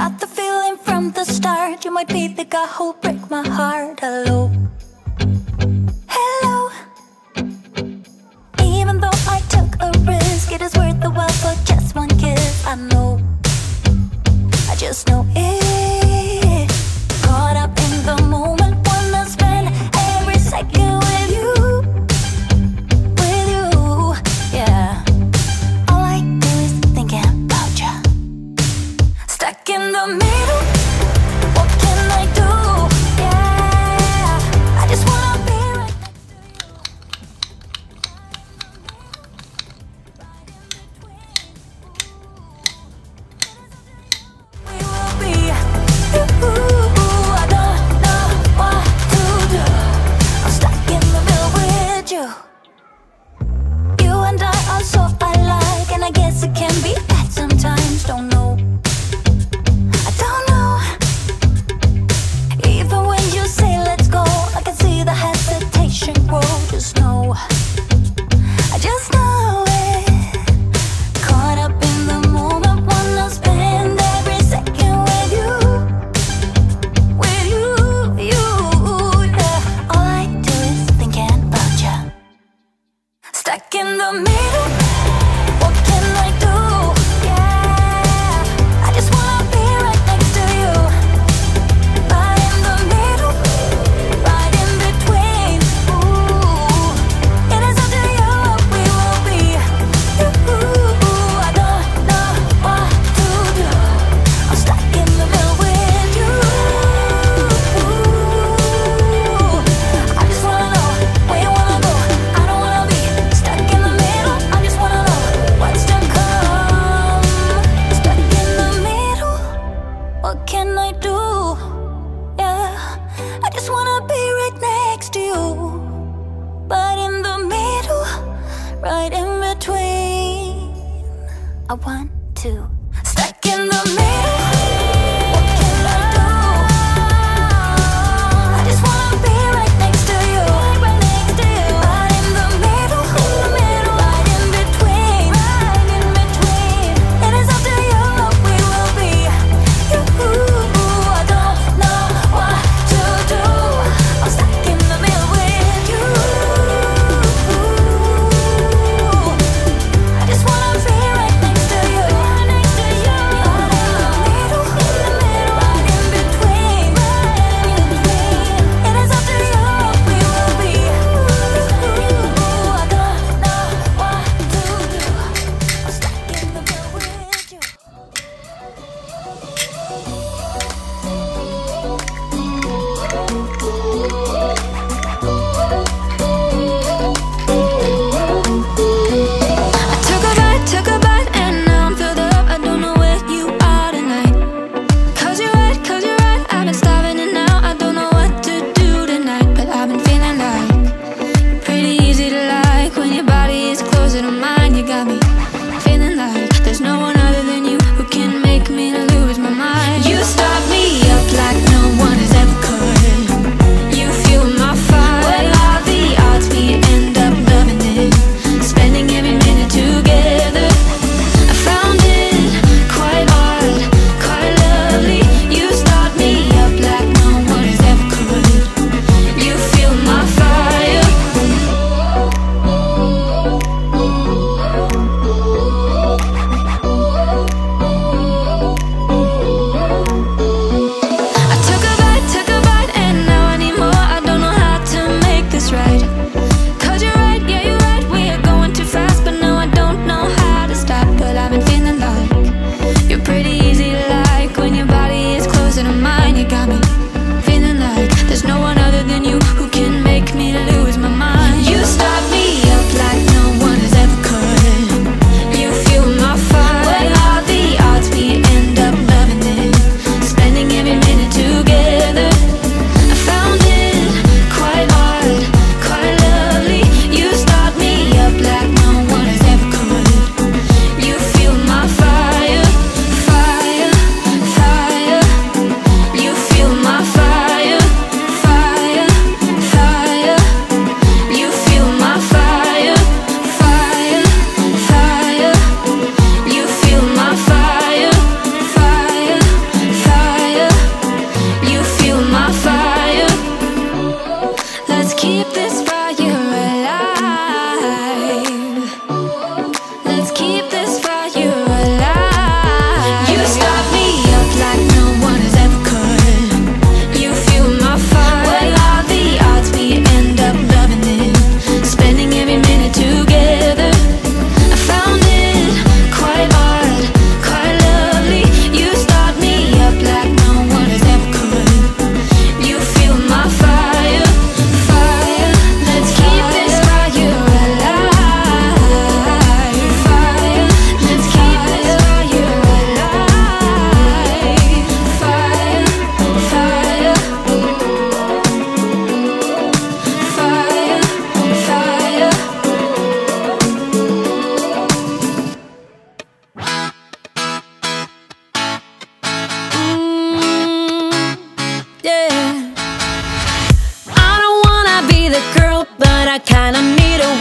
got the feeling from the start. You might be the guy who'll break my heart. Hello, hello. Even though I took a risk, it is worth the while for just one kiss. I know, I just know it. Caught up in the moment, wanna spend every second with you, yeah. All I do is thinking about you. Stuck in the middle, what can I do? Yeah, I just wanna be right next to you. We will be, I don't know what to do. I'm stuck in the middle with you. You and I are so alike, and I guess it can be bad sometimes. Don't know, I don't know. Even when you say let's go, I can see the hesitation grow. Just know, I just know it. Caught up in the moment, wanna spend every second with you, yeah. All I do is thinking about you. Stuck in the middle, what can I do? Yeah, I just wanna be right next to you. Right in the middle, right in between. Ooh, it is up to you what we will be. I don't know what to do. I'm stuck in the middle with you. I just wanna know where you wanna go. I don't wanna be stuck in the middle. I just wanna know what's to come. Stuck in the middle, what can I do? Yeah, I just wanna be right next to you, but in the middle, right in between. I want to. Stuck in the middle, what can I do? I just wanna be right next to you, right next to you. Right in the middle, right in between, right in between. It is up to you what we will be. I don't know what to do. I'm stuck in the middle with you. I just wanna be right next to you, right next to you. kinda need a